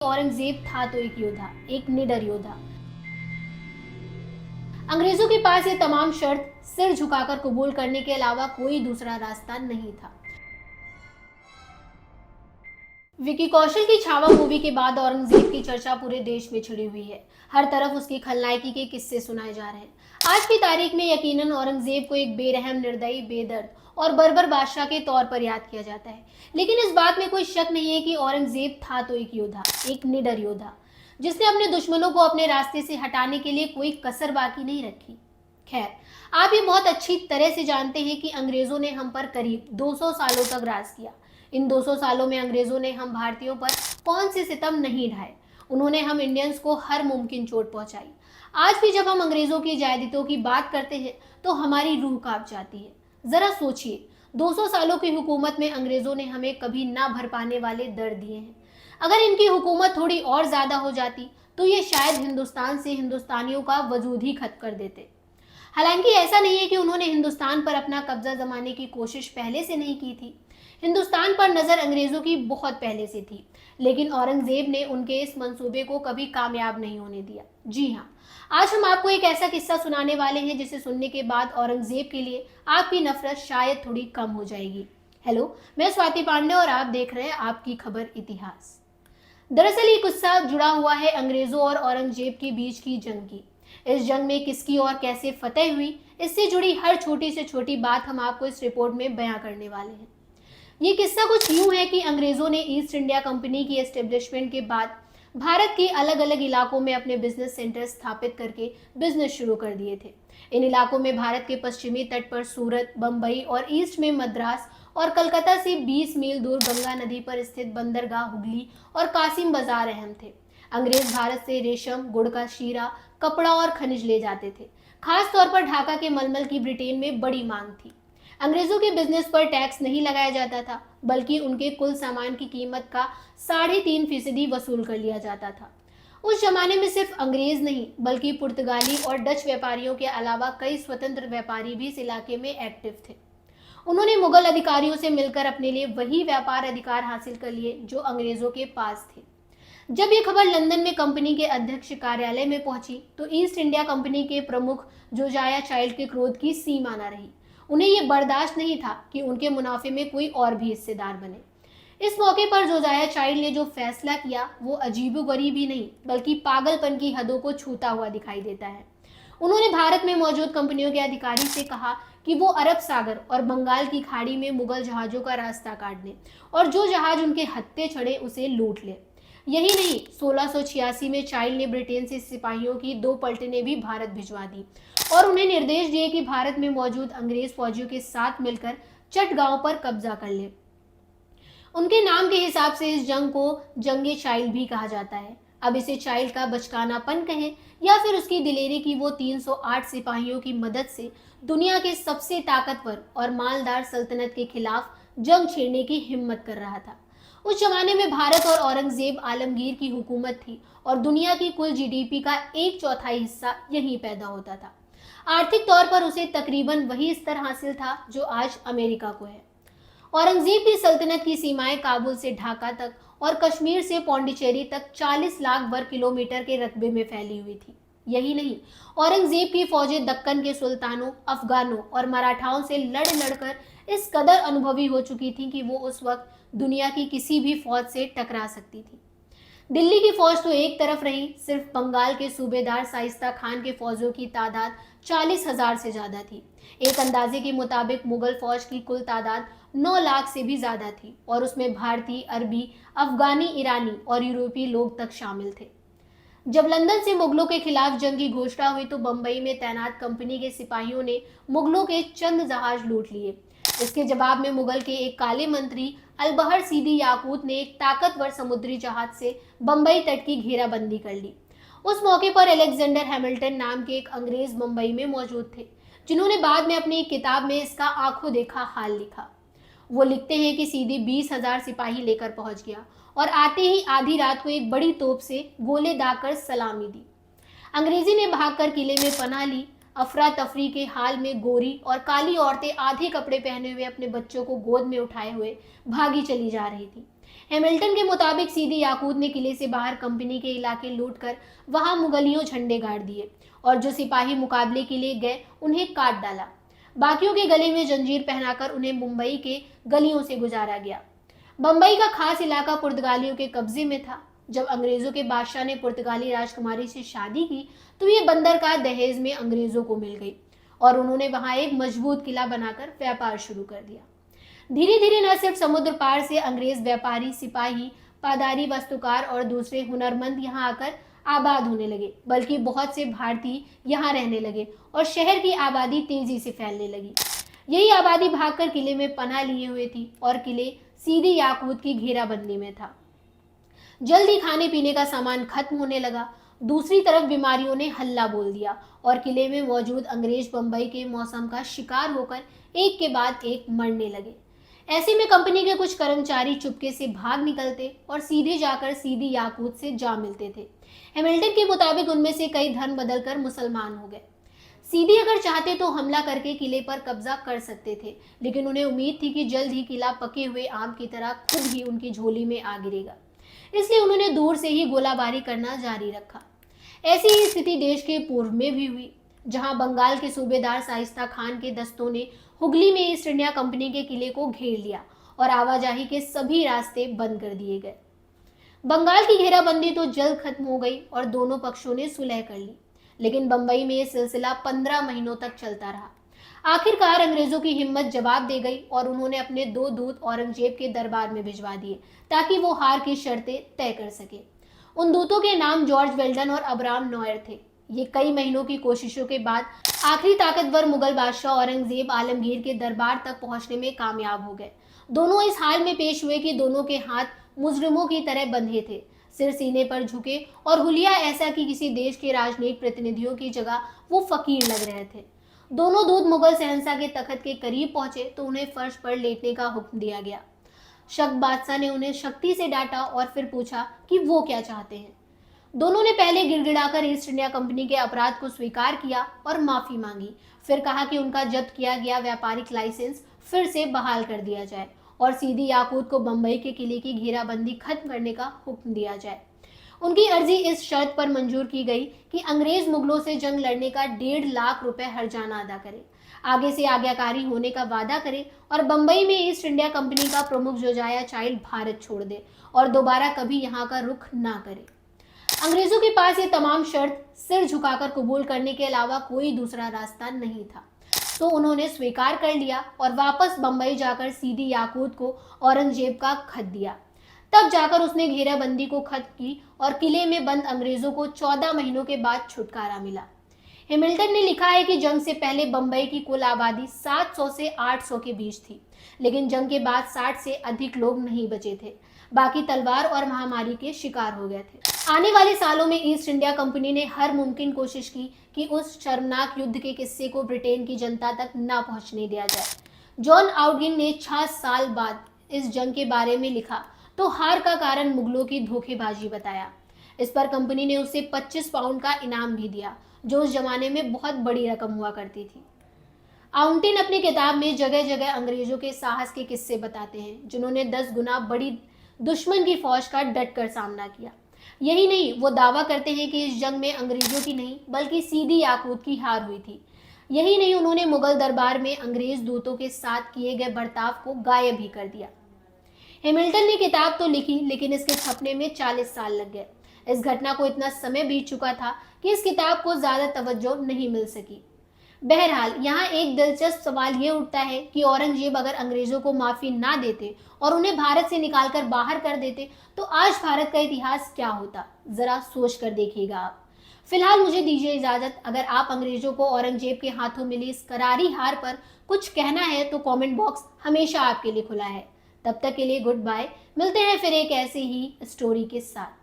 औरंगजेब था तो एक योद्धा, एक निडर योद्धा। अंग्रेजों के पास ये तमाम शर्त सिर झुकाकर कबूल करने के अलावा कोई दूसरा रास्ता नहीं था। विकी कौशल की छावा मूवी के बाद औरंगजेब की चर्चा पूरे देश में छिड़ी हुई है। हर तरफ उसकी खलनायकी के किस्से सुनाए जा रहे हैं। आज की तारीख में यकीनन औरंगजेब को एक बेरहम, निर्दयी, बेदर्द और बर्बर बादशाह के तौर पर याद किया जाता है। लेकिन इस बात में कोई शक नहीं है कि औरंगजेब था तो एक योद्धा, एक निडर योद्धा, जिसने अपने दुश्मनों को अपने रास्ते से हटाने के लिए कोई कसर बाकी नहीं रखी। खैर, आप ये बहुत अच्छी तरह से जानते हैं कि अंग्रेजों ने हम पर करीब 200 सालों तक राज किया। इन 200 सालों में अंग्रेजों ने हम भारतीयों पर कौन से सितम नहीं ढाए। उन्होंने हम इंडियंस को हर मुमकिन चोट पहुंचाई। आज भी जब हम अंग्रेजों की जायदादों की बात करते हैं तो हमारी रूह कांप जाती है। जरा सोचिए, 200 सालों की हुकूमत में अंग्रेजों ने हमें कभी ना भर पाने वाले दर्द दिए हैं। अगर इनकी हुकूमत थोड़ी और ज्यादा हो जाती तो ये शायद हिंदुस्तान से हिंदुस्तानियों का वजूद ही खत्म कर देते। हालांकि ऐसा नहीं है कि उन्होंने हिंदुस्तान पर अपना कब्जा जमाने की कोशिश पहले से नहीं की थी। हिंदुस्तान पर नजर अंग्रेजों की बहुत पहले से थी, लेकिन औरंगजेब ने उनके इस मंसूबे को कभी कामयाब नहीं होने दिया। जी हाँ, आज हम आपको एक ऐसा किस्सा सुनाने वाले हैं जिसे सुनने के बाद औरंगजेब के लिए आपकी नफरत शायद थोड़ी कम हो जाएगी। हेलो, मैं स्वाति पांडे और आप देख रहे हैं आपकी खबर इतिहास। दरअसल ये किस्सा जुड़ा हुआ है अंग्रेजों और औरंगजेब के बीच की जंग की। इस जंग में किसकी और कैसे फतेह हुई, इससे जुड़ी हर छोटी से छोटी बात हम आपको इस रिपोर्ट में बयां करने वाले हैं। ये किस्सा कुछ यूं है कि अंग्रेजों ने ईस्ट इंडिया कंपनी की एस्टेब्लिशमेंट के बाद भारत के अलग अलग इलाकों में अपने बिजनेस सेंटर स्थापित करके बिजनेस शुरू कर दिए थे। इन इलाकों में भारत के पश्चिमी तट पर सूरत, बंबई और ईस्ट में मद्रास और कलकत्ता से 20 मील दूर गंगा नदी पर स्थित बंदरगाह हुगली और कासिम बाजार अहम थे। अंग्रेज भारत से रेशम, गुड़ का शीरा, कपड़ा और खनिज ले जाते थे। खास तौर पर ढाका के मलमल की ब्रिटेन में बड़ी मांग थी। अंग्रेजों के बिजनेस पर टैक्स नहीं लगाया जाता था, बल्कि उनके कुल सामान की कीमत का 3.5% वसूल कर लिया जाता था। उस जमाने में सिर्फ अंग्रेज नहीं, बल्कि पुर्तगाली और डच व्यापारियों के अलावा कई स्वतंत्र व्यापारी भी इस इलाके में एक्टिव थे। उन्होंने मुगल अधिकारियों से मिलकर अपने लिए वही व्यापार अधिकार हासिल कर लिए जो अंग्रेजों के पास थे। जब ये खबर लंदन में कंपनी के अध्यक्ष कार्यालय में पहुंची तो ईस्ट इंडिया कंपनी के प्रमुख जोजाया चाइल्ड के क्रोध की सीमा न रही। उन्हें यह बर्दाश्त नहीं था कि उनके मुनाफे में कोई और भी हिस्सेदार बने। इस मौके पर जोजाया चाइल्ड ने जो फैसला किया वो अजीबोगरीब ही नहीं, बल्कि पागलपन की हदों को छूता हुआ दिखाई देता है। उन्होंने भारत में मौजूद कंपनियों के अधिकारी से कहा कि वो अरब सागर और बंगाल की खाड़ी में मुगल जहाजों का रास्ता काट लें और जो जहाज उनके हत्थे चढ़े उसे लूट ले। यही नहीं, 1686 में चाइल्ड ने ब्रिटेन से सिपाहियों की 2 पलटनें भी भारत भिजवा दी और उन्हें निर्देश दिए कि भारत में मौजूद अंग्रेज फौजियों के साथ मिलकर चटगांव पर कब्जा कर ले। उनके नाम के हिसाब से इस जंग को जंगे चाइल्ड भी कहा जाता है। अब इसे चाइल्ड का बचकानापन कहें या फिर उसकी दिलेरी की वो 308 सिपाहियों की मदद से दुनिया के सबसे ताकतवर और मालदार सल्तनत के खिलाफ जंग छेड़ने की हिम्मत कर रहा था। उस जमाने में भारत और औरंगजेब आलमगीर की हुकूमत थी और दुनिया की कुल जीडीपी का 1/4 हिस्सा यहीं पैदा होता था। आर्थिक तौर पर उसे तकरीबन वही स्तर हासिल था जो आज अमेरिका को है। औरंगजेब की सल्तनत की सीमाएं काबुल से ढाका तक और कश्मीर से पौंडीचेरी तक 40 लाख वर्ग किलोमीटर के रकबे में फैली हुई थी। यही नहीं, औरंगजेब की फौजें दक्कन के सुल्तानों, अफगानों और मराठाओं से लड़ लड़कर इस कदर अनुभवी हो चुकी थी कि वो उस वक्त दुनिया की किसी भी फौज से टकरा सकती थी। दिल्ली की फौज तो एक तरफ रही, सिर्फ बंगाल के सूबेदार शाइस्ता खान के फौजियों की तादाद 40,000 से ज्यादा थी। एक अंदाजे के मुताबिक मुगल फौज की कुल तादाद 9 लाख से भी ज्यादा थी और उसमें भारतीय, अरबी, अफगानी, ईरानी और यूरोपीय लोग तक शामिल थे। जब लंदन से मुगलों के खिलाफ जंग की घोषणा हुई तो बंबई में तैनात कंपनी के सिपाहियों ने मुगलों के चंद जहाज लूट लिए। इसके जवाब में मुगल के एक काले मंत्री अलबहर सीदी याकूत ने एक ताकतवर समुद्री जहाज से बंबई तट की घेराबंदी कर ली। उस मौके पर अलेक्जेंडर हैमिल्टन नाम के एक अंग्रेज मुंबई में मौजूद थे, जिन्होंने बाद में अपनी एक किताब में इसका आंखों देखा हाल लिखा। वो लिखते हैं कि सीधी 20,000 सिपाही लेकर पहुंच गया और आते ही आधी रात को एक बड़ी तोप से गोले दागकर सलामी दी। अंग्रेजी ने भागकर किले में पनाह ली। अफरा तफरी के हाल में गोरी और काली औरतें आधे कपड़े पहने हुए अपने बच्चों को गोद में उठाए हुए भागी चली जा रही थी। हैमिल्टन के मुताबिक सीदी याकूत ने किले से बाहर कंपनी के इलाके लूटकर वहां मुगलियों झंडे गाड़ दिए और जो सिपाही मुकाबले के लिए गए उन्हें काट डाला। बाकियों के गले में जंजीर पहनाकर उन्हें मुंबई के गलियों से गुजारा गया। बम्बई का खास इलाका पुर्तगालियों के कब्जे में था। जब अंग्रेजों के बादशाह ने पुर्तगाली राजकुमारी से शादी की तो ये बंदरगाह दहेज में अंग्रेजों को मिल गई और उन्होंने वहां एक मजबूत किला बनाकर व्यापार शुरू कर दिया। धीरे धीरे न सिर्फ समुद्र पार से अंग्रेज व्यापारी, सिपाही, पादारी, वास्तुकार और दूसरे हुनरमंद यहाँ आकर आबाद होने लगे, बल्कि बहुत से भारतीय यहाँ रहने लगे और शहर की आबादी तेजी से फैलने लगी। यही आबादी भागकर किले में पनाह लिए हुए थी और किले सीदी याकूत की घेराबंदी में था। जल्द ही खाने पीने का सामान खत्म होने लगा। दूसरी तरफ बीमारियों ने हल्ला बोल दिया और किले में मौजूद अंग्रेज बंबई के मौसम का शिकार होकर एक के बाद एक मरने लगे। ऐसे में कंपनी के कुछ कर्मचारी चुपके से भाग निकलते और सीधे जाकर सीदी याकूत से जा मिलते थे। हैमिल्टन के मुताबिक उनमें से कई धर्म बदलकर मुसलमान हो गए। सीदी अगर चाहते तो हमला करके किले पर कब्जा कर सकते थे, लेकिन उन्हें उम्मीद थी कि जल्द ही किला पके हुए आम की तरह खुद ही उनकी झोली में आ गिरेगा, इसलिए उन्होंने दूर से ही गोलाबारी करना जारी रखा। ऐसी ही स्थिति देश के पूर्व में भी हुई, जहां बंगाल के सूबेदार शाइस्ता खान के दस्तों ने हुगली में ईस्ट इंडिया कंपनी के किले को घेर लिया और आवाजाही के सभी रास्ते बंद कर दिए गए। बंगाल की घेराबंदी तो जल्द खत्म हो गई और दोनों पक्षों ने सुलह कर ली, लेकिन बंबई में यह सिलसिला 15 महीनों तक चलता रहा। आखिरकार अंग्रेजों की हिम्मत जवाब दे गई और उन्होंने अपने 2 दूत औरंगजेब के दरबार में भिजवा दिए ताकि वो हार की शर्तें तय कर सके। उन दूतों के नाम जॉर्ज वेल्डन और अब्राहम नोयर थे। ये कई महीनों की कोशिशों के बाद आखिरी ताकतवर मुगल बादशाह औरंगजेब आलमगीर के दरबार तक पहुंचने में कामयाब हो गए। दोनों इस हाल में पेश हुए कि दोनों के हाथ मुजरिमों की तरह बंधे थे, सिर सीने पर झुके और हुलिया ऐसा कि किसी देश के राजनीतिक प्रतिनिधियों की जगह वो फकीर लग रहे थे। दोनों दूत मुगल शहंशाह के तख्त के करीब पहुंचे तो उन्हें फर्श पर लेटने का हुक्म दिया गया। शक बादशाह ने उन्हें सख्ती से डांटा और फिर पूछा कि वो क्या चाहते हैं। दोनों ने पहले गिड़गिड़ाकर ईस्ट इंडिया कंपनी के अपराध को स्वीकार किया और माफी मांगी, फिर कहा कि उनका जब्त किया गया व्यापारिक लाइसेंस फिर से बहाल कर दिया जाए और सीदी याकूत को बंबई के किले की घेराबंदी खत्म करने का हुक्म दिया जाए। उनकी अर्जी इस शर्त पर मंजूर की गई कि अंग्रेज मुगलों से जंग लड़ने का 1.5 लाख रुपए हर्जाना अदा करे, आगे से आज्ञाकारी होने का वादा करे और बंबई में ईस्ट इंडिया कंपनी का प्रमुख जोजाया चाइल्ड भारत छोड़ दे और दोबारा कभी यहाँ का रुख ना करे। अंग्रेजों के पास ये तमाम शर्त सिर झुकाकर कबूल करने के अलावा कोई दूसरा रास्ता नहीं था, तो उन्होंने स्वीकार कर लिया और वापस बंबई जाकर सीदी याकूत को औरंगजेब का खत दिया। तब जाकर उसने घेराबंदी को खत्म की और किले में बंद अंग्रेजों को 14 महीनों के बाद छुटकारा मिला। हैमिल्टन ने लिखा है कि जंग से पहले बंबई की कुल आबादी 700 से 800 के बीच थी, लेकिन जंग के बाद 60 से अधिक लोग नहीं बचे थे। बाकी तलवार और महामारी के शिकार हो गए थे। आने वाले सालों में ईस्ट इंडिया कंपनी ने हर मुमकिन कोशिश की कि उस शर्मनाक युद्ध के किस्से को ब्रिटेन की जनता तक ना पहुंचने दिया जाए। जॉन आउटगिन ने 6 साल बाद इस जंग के बारे में लिखा तो हार का कारण मुगलों की धोखेबाजी बताया। इस पर कंपनी ने उसे 25 पाउंड का इनाम भी दिया, जो उस जमाने में बहुत बड़ी रकम हुआ करती थी। आउंटिन अपनी किताब में जगह जगह अंग्रेजों के साहस के किस्से बताते हैं, जिन्होंने 10 गुना बड़ी दुश्मन की फौज का डटकर सामना किया। यही नहीं, वो दावा करते हैं कि इस जंग में अंग्रेजों की नहीं बल्कि सीदी याकूत की हार हुई थी। यही नहीं, उन्होंने मुगल दरबार में अंग्रेज दूतों के साथ किए गए बर्ताव को गायब भी कर दिया। हैमिल्टन ने किताब तो लिखी, लेकिन इसके छपने में 40 साल लग गए। इस घटना को इतना समय बीत चुका था कि इस किताब को ज्यादा तवज्जो नहीं मिल सकी। बहरहाल यहाँ एक दिलचस्प सवाल ये उठता है कि औरंगजेब अगर अंग्रेजों को माफी ना देते और उन्हें भारत से निकालकर बाहर कर देते तो आज भारत का इतिहास क्या होता? जरा सोच कर देखिएगा आप। फिलहाल मुझे दीजिए इजाजत। अगर आप अंग्रेजों को औरंगजेब के हाथों मिली इस करारी हार पर कुछ कहना है तो कमेंट बॉक्स हमेशा आपके लिए खुला है। तब तक के लिए गुड बाय। मिलते हैं फिर एक ऐसे ही स्टोरी के साथ।